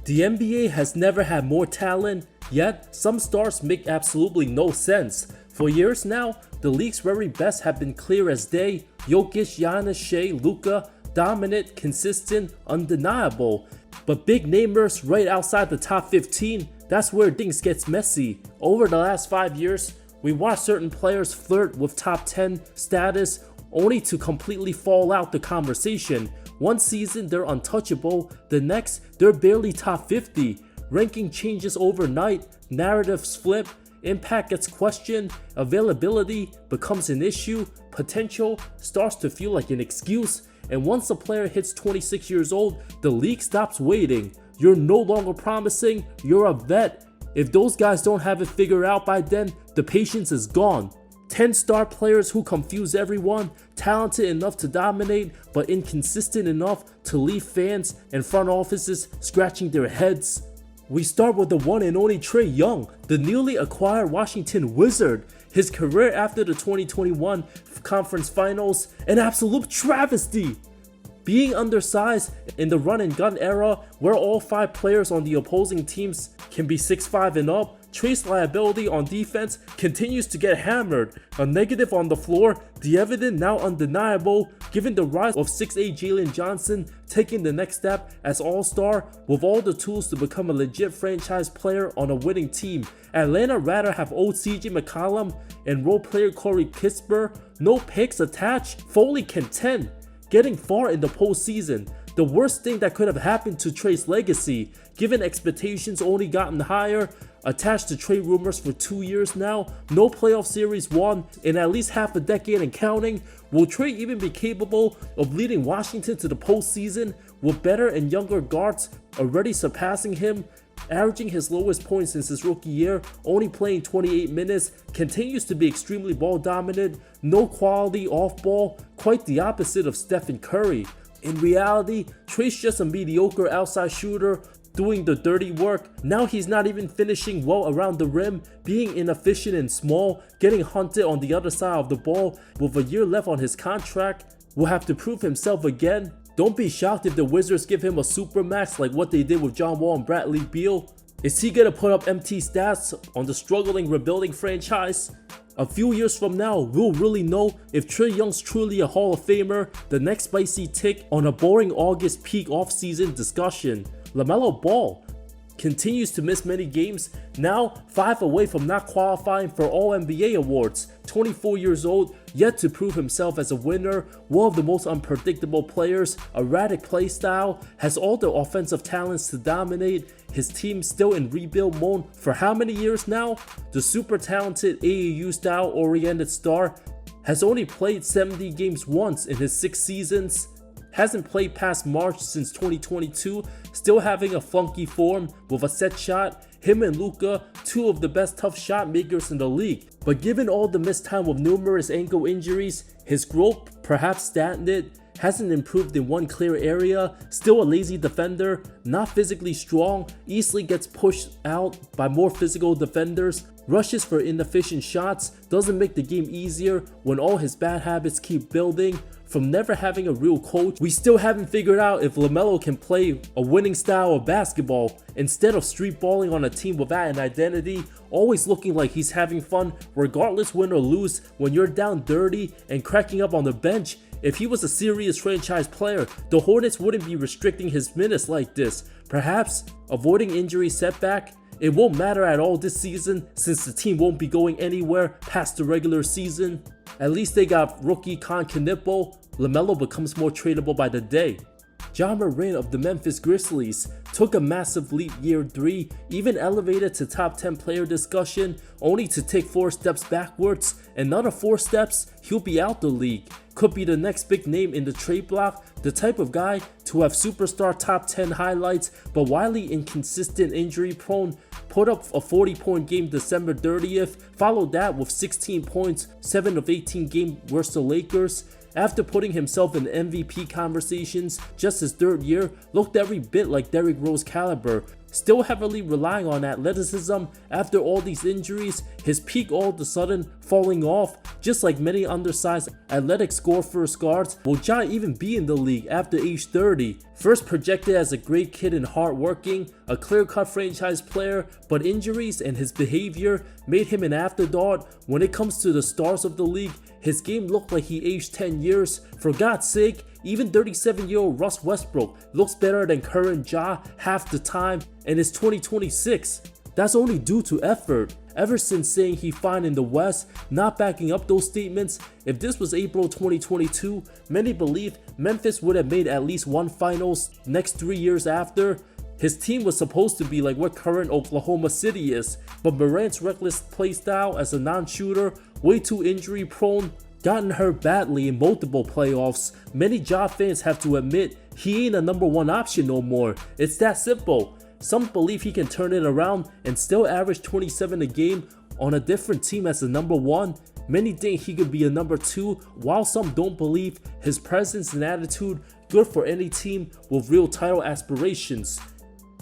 The NBA has never had more talent, yet some stars make absolutely no sense. For years now, the league's very best have been clear as day. Jokic, Giannis, Shea, Luka, dominant, consistent, undeniable. But big namers right outside the top 15, that's where things gets messy. Over the last 5 years, we watched certain players flirt with top 10 status only to completely fall out the conversation. One season they're untouchable, the next they're barely top 50. Ranking changes overnight, narratives flip, impact gets questioned, availability becomes an issue, potential starts to feel like an excuse, and once a player hits 26 years old, the league stops waiting. You're no longer promising, you're a vet. If those guys don't have it figured out by then, the patience is gone. 10 star players who confuse everyone, talented enough to dominate, but inconsistent enough to leave fans and front offices scratching their heads. We start with the one and only Trae Young, the newly acquired Washington Wizard. His career after the 2021 conference finals, an absolute travesty. Being undersized in the run and gun era, where all 5 players on the opposing teams can be 6'5" and up, Trae's liability on defense continues to get hammered. A negative on the floor, the evidence now undeniable, given the rise of 6'8" Jalen Johnson taking the next step as all-star with all the tools to become a legit franchise player on a winning team. Atlanta rather have old CJ McCollum and role player Corey Kispert, no picks attached, fully content, getting far in the postseason. The worst thing that could have happened to Trae's legacy, given expectations only gotten higher, attached to Trae rumors for 2 years now, no playoff series won in at least half a decade and counting. Will Trae even be capable of leading Washington to the postseason with better and younger guards already surpassing him? Averaging his lowest points since his rookie year, only playing 28 minutes, continues to be extremely ball dominant, no quality off ball, quite the opposite of Stephen Curry. In reality, Trae's just a mediocre outside shooter doing the dirty work. Now he's not even finishing well around the rim, being inefficient and small, getting hunted on the other side of the ball. With a year left on his contract, will have to prove himself again. Don't be shocked if the Wizards give him a supermax like what they did with John Wall and Bradley Beal. Is he gonna put up empty stats on the struggling rebuilding franchise? A few years from now, we'll really know if Trae Young's truly a Hall of Famer, the next spicy tick on a boring August peak offseason discussion. LaMelo Ball continues to miss many games, now 5 away from not qualifying for all NBA awards. 24 years old, yet to prove himself as a winner, one of the most unpredictable players, erratic play style, has all the offensive talents to dominate. His team still in rebuild mode for how many years now? The super talented AAU style oriented star has only played 70 games once in his 6 seasons. Hasn't played past March since 2022, still having a funky form with a set shot. Him and Luka, 2 of the best tough shot makers in the league. But given all the missed time with numerous ankle injuries, his growth perhaps stagnant, hasn't improved in one clear area, still a lazy defender, not physically strong, easily gets pushed out by more physical defenders, rushes for inefficient shots, doesn't make the game easier when all his bad habits keep building. From never having a real coach, we still haven't figured out if LaMelo can play a winning style of basketball. Instead of street balling on a team without an identity, always looking like he's having fun regardless win or lose when you're down dirty and cracking up on the bench. If he was a serious franchise player, the Hornets wouldn't be restricting his minutes like this. Perhaps avoiding injury setback? It won't matter at all this season since the team won't be going anywhere past the regular season. At least they got rookie Knippel. LaMelo becomes more tradable by the day. Ja Morant of the Memphis Grizzlies took a massive leap year 3, even elevated to top 10 player discussion, only to take 4 steps backwards. Another 4 steps, he'll be out the league. Could be the next big name in the trade block, the type of guy to have superstar top 10 highlights, but wildly inconsistent, injury prone. Put up a 40-point game December 30th, followed that with 16 points, 7 of 18 games versus the Lakers. after putting himself in MVP conversations just his third year, looked every bit like Derrick Rose caliber. Still heavily relying on athleticism after all these injuries, his peak all of a sudden falling off, just like many undersized athletic score-first guards. Will Ja even be in the league after age 30? First projected as a great kid and hardworking, a clear-cut franchise player, but injuries and his behavior made him an afterthought. When it comes to the stars of the league, his game looked like he aged 10 years. For God's sake, even 37-year-old Russ Westbrook looks better than current Ja half the time, and it's 2026. That's only due to effort. Ever since saying he fine in the West, not backing up those statements, if this was April 2022, many believe Memphis would have made at least one finals next 3 years after. His team was supposed to be like what current Oklahoma City is, but Morant's reckless playstyle as a non-shooter, way too injury prone, gotten hurt badly in multiple playoffs. Many Ja fans have to admit he ain't a number one option no more. It's that simple. Some believe he can turn it around and still average 27 a game on a different team as a number one. Many think he could be a number two, while some don't believe his presence and attitude good for any team with real title aspirations.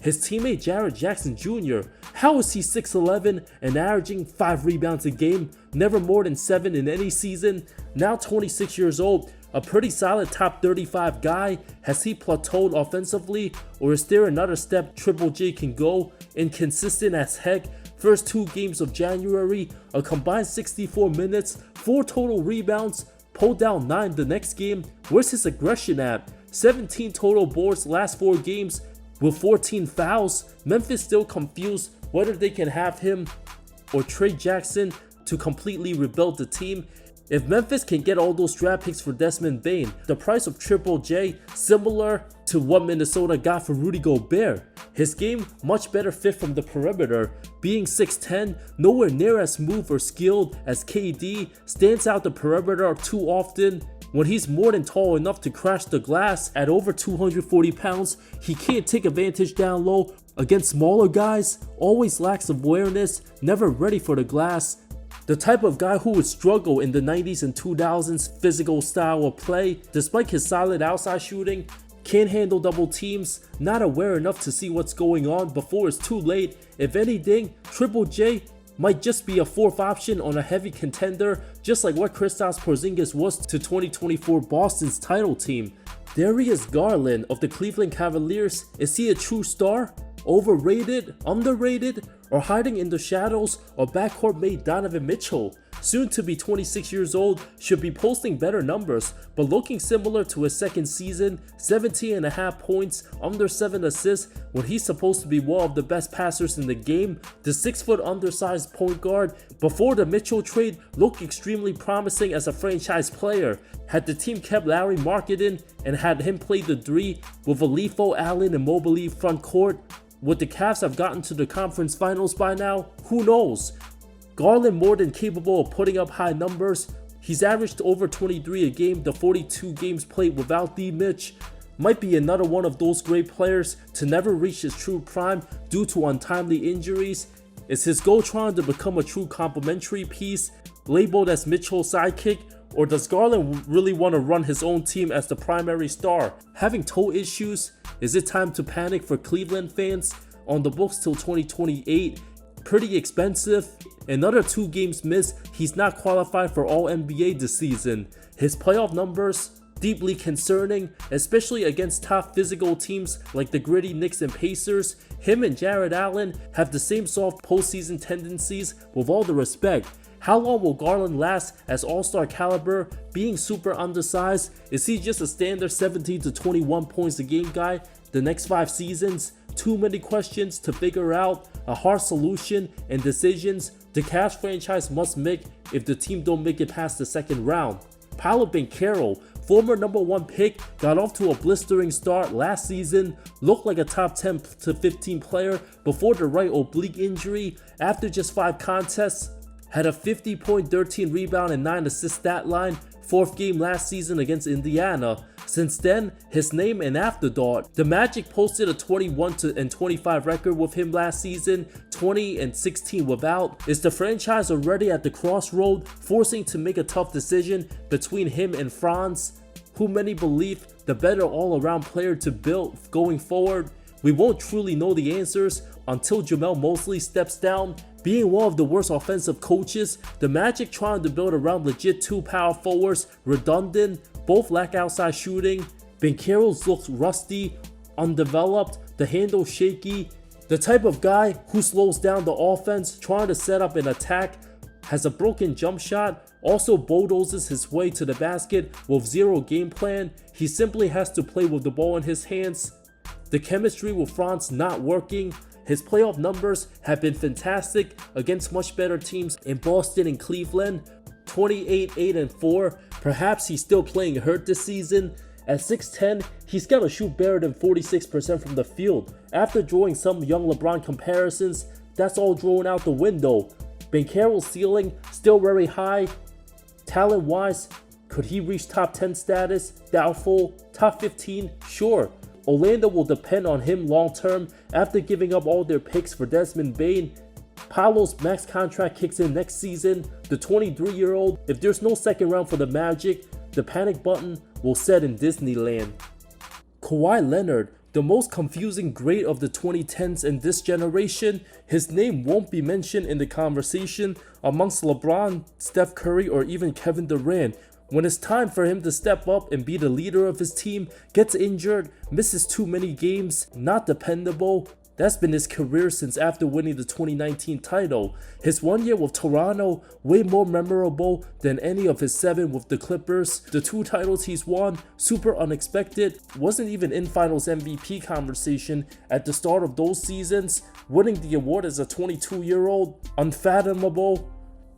His teammate Jaren Jackson Jr., how is he 6'11 and averaging 5 rebounds a game, never more than 7 in any season? Now 26 years old, a pretty solid top 35 guy. Has he plateaued offensively, or is there another step Triple J can go? Inconsistent as heck. First 2 games of January, a combined 64 minutes, 4 total rebounds, pulled down 9 the next game. Where's his aggression at? 17 total boards last 4 games with 14 fouls. Memphis still confused whether they can have him or Trae Jackson to completely rebuild the team. If Memphis can get all those draft picks for Desmond Bane, the price of Triple J similar to what Minnesota got for Rudy Gobert. His game much better fit from the perimeter, being 6'10, nowhere near as smooth or skilled as KD, stands out the perimeter too often. When he's more than tall enough to crash the glass at over 240 pounds, he can't take advantage down low against smaller guys, always lacks awareness, never ready for the glass. The type of guy who would struggle in the 90s and 2000s physical style of play, despite his solid outside shooting, can't handle double teams, not aware enough to see what's going on before it's too late. If anything, Triple J might just be a 4th option on a heavy contender, just like what Kristaps Porzingis was to 2024 Boston's title team. Darius Garland of the Cleveland Cavaliers, is he a true star? Overrated, underrated, or hiding in the shadows of backcourt mate Donovan Mitchell? Soon to be 26 years old, should be posting better numbers, but looking similar to his second season, 17.5 points, under 7 assists, when he's supposed to be one of the best passers in the game. The 6-foot undersized point guard before the Mitchell trade looked extremely promising as a franchise player. Had the team kept Lauri Markkanen and had him play the 3 with Olifo, Allen, and Mobley front court, would the Cavs have gotten to the conference finals by now? Who knows? Garland more than capable of putting up high numbers. He's averaged over 23 a game the 42 games played without D. Mitch. Might be another one of those great players to never reach his true prime due to untimely injuries. Is his goal trying to become a true complementary piece, labeled as Mitchell's sidekick, or does Garland really want to run his own team as the primary star? Having toe issues? Is it time to panic for Cleveland fans? On the books till 2028, pretty expensive. Another 2 games missed, he's not qualified for All-NBA this season. His playoff numbers, deeply concerning, especially against tough physical teams like the gritty Knicks and Pacers. Him and Jared Allen have the same soft postseason tendencies, with all the respect. How long will Garland last as all-star caliber, being super undersized? Is he just a standard 17 to 21 points a game guy the next 5 seasons? Too many questions to figure out, a hard solution and decisions the Cavs franchise must make if the team don't make it past the second round. Paolo Banchero, former number 1 pick, got off to a blistering start last season, looked like a top 10 to 15 player before the right oblique injury. After just 5 contests, had a 50 point, 13 rebound and 9 assist stat line. fourth game last season against Indiana. Since then, his name an afterthought. The Magic posted a 21-25 record with him last season, 20-16 without. Is the franchise already at the crossroad, forcing to make a tough decision between him and Franz, who many believe the better all-around player to build going forward? We won't truly know the answers until Jamel Mosley steps down. Being one of the worst offensive coaches, the Magic trying to build around legit two power forwards, redundant, both lack outside shooting. Banchero's looks rusty, undeveloped, the handle shaky. The type of guy who slows down the offense trying to set up an attack, has a broken jump shot, also bulldozes his way to the basket with zero game plan. He simply has to play with the ball in his hands. The chemistry with Franz not working. His playoff numbers have been fantastic against much better teams in Boston and Cleveland. 28-8-4. Perhaps he's still playing hurt this season. At 6'10", he's got to shoot better than 46% from the field. After drawing some young LeBron comparisons, that's all drawn out the window. Banchero's ceiling still very high. Talent-wise, could he reach top 10 status? Doubtful. Top 15? Sure. Orlando will depend on him long-term after giving up all their picks for Desmond Bane. Paolo's max contract kicks in next season. The 23-year-old, if there's no second round for the Magic, the panic button will set in Disneyland. Kawhi Leonard, the most confusing great of the 2010s in this generation. His name won't be mentioned in the conversation amongst LeBron, Steph Curry, or even Kevin Durant. When it's time for him to step up and be the leader of his team, gets injured, misses too many games, not dependable. That's been his career since after winning the 2019 title. His 1 year with Toronto, way more memorable than any of his 7 with the Clippers. The 2 titles he's won, super unexpected, wasn't even in Finals MVP conversation at the start of those seasons. Winning the award as a 22-year-old, unfathomable.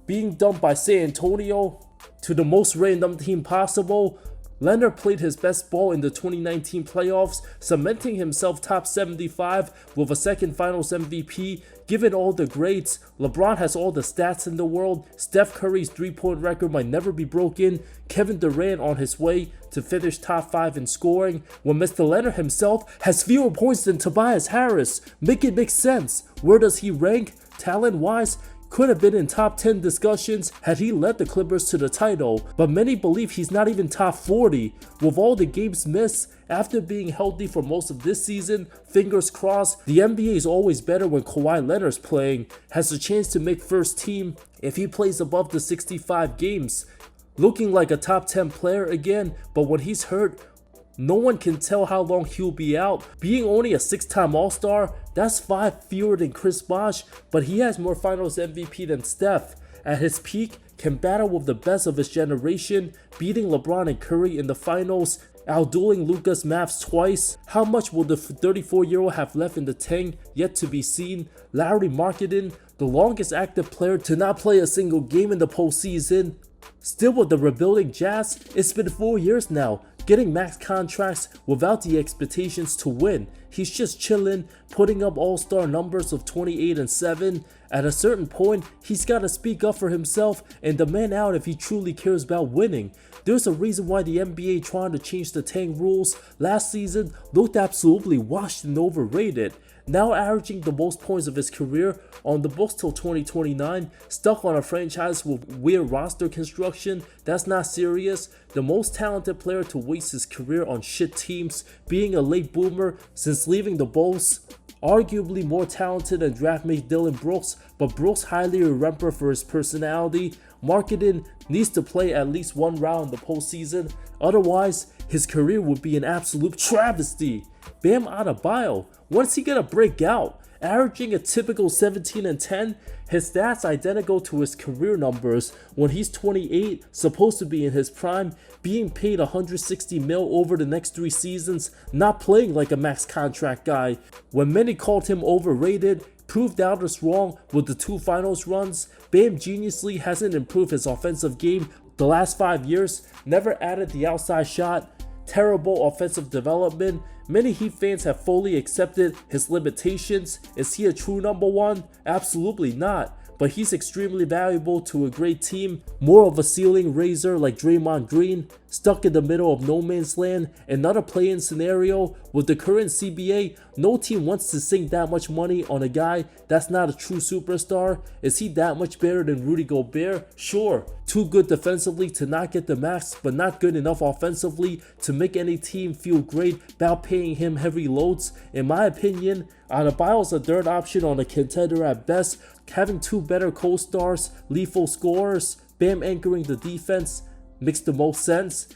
Being dumped by San Antonio to the most random team possible. Leonard played his best ball in the 2019 playoffs, cementing himself top 75 with a second Finals MVP. Given all the greats, LeBron has all the stats in the world. Steph Curry's 3-point record might never be broken. Kevin Durant on his way to finish top 5 in scoring, when Mr. Leonard himself has fewer points than Tobias Harris. Make it make sense. Where does he rank? Talent-wise, could have been in top 10 discussions had he led the Clippers to the title, but many believe he's not even top 40. With all the games missed after being healthy for most of this season, fingers crossed, the NBA is always better when Kawhi Leonard's playing, has a chance to make first team if he plays above the 65 games. Looking like a top 10 player again, but when he's hurt, no one can tell how long he'll be out. Being only a 6-time All-Star, that's 5 fewer than Chris Bosh, but he has more Finals MVP than Steph. At his peak, can battle with the best of his generation, beating LeBron and Curry in the finals, outdueling Luka's Mavs twice. How much will the 34-year-old have left in the tank? Yet to be seen. Lauri Markkanen, the longest active player to not play a single game in the postseason. Still with the rebuilding Jazz, it's been 4 years now, getting max contracts without the expectations to win. He's just chilling, putting up all-star numbers of 28-7. At a certain point, he's got to speak up for himself and demand out if he truly cares about winning. There's a reason why the NBA trying to change the tank rules last season looked absolutely washed and overrated. Now averaging the most points of his career on the books till 2029, stuck on a franchise with weird roster construction, that's not serious. The most talented player to waste his career on shit teams, being a late boomer since leaving the Bulls. Arguably more talented than draftmate Dillon Brooks, but Brooks highly remembered for his personality. Markkanen needs to play at least one round in the postseason, otherwise his career would be an absolute travesty. Bam Adebayo, when's he gonna break out? Averaging a typical 17-10, his stats identical to his career numbers when he's 28, supposed to be in his prime, being paid $160 million over the next 3 seasons, not playing like a max contract guy. When many called him overrated, proved doubters wrong with the 2 finals runs. Bam geniusly hasn't improved his offensive game the last 5 years, never added the outside shot, terrible offensive development. Many Heat fans have fully accepted his limitations. Is he a true number 1? Absolutely not. but he's extremely valuable to a great team, more of a ceiling raiser like Draymond Green, stuck in the middle of no man's land, and not a play-in scenario. With the current CBA, no team wants to sink that much money on a guy that's not a true superstar. Is he that much better than Rudy Gobert? Sure. Too good defensively to not get the max, but not good enough offensively to make any team feel great about paying him heavy loads. In my opinion, Adebayo's a third option on a contender at best. Having two better co-stars, lethal scorers, Bam anchoring the defense makes the most sense.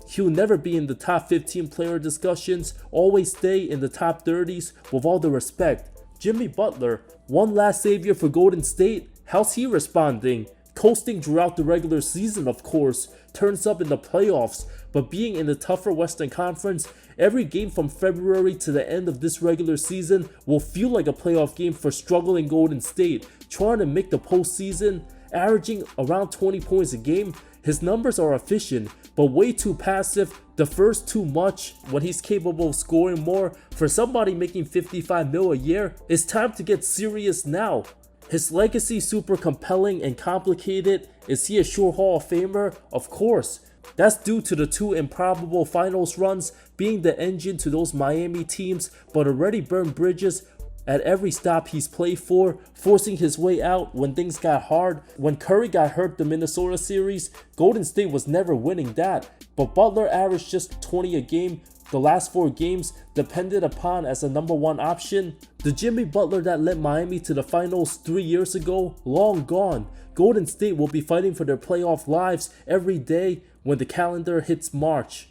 He'll never be in the top 15 player discussions, always stay in the top 30s with all the respect. Jimmy Butler, one last savior for Golden State, how's he responding? Coasting throughout the regular season, of course, turns up in the playoffs, but being in the tougher Western Conference, every game from February to the end of this regular season will feel like a playoff game for struggling Golden State, trying to make the postseason, averaging around 20 points a game. His numbers are efficient, but way too passive, defers too much when he's capable of scoring more. For somebody making $55 million a year, it's time to get serious now. His legacy super compelling and complicated. Is he a sure Hall of Famer? Of course. That's due to the two improbable finals runs, being the engine to those Miami teams, but already burned bridges at every stop he's played for, forcing his way out when things got hard. When Curry got hurt the Minnesota series, Golden State was never winning that, but Butler averaged just 20 a game the last 4 games, depended upon as a number 1 option. The Jimmy Butler that led Miami to the finals 3 years ago, long gone. Golden State will be fighting for their playoff lives every day when the calendar hits March.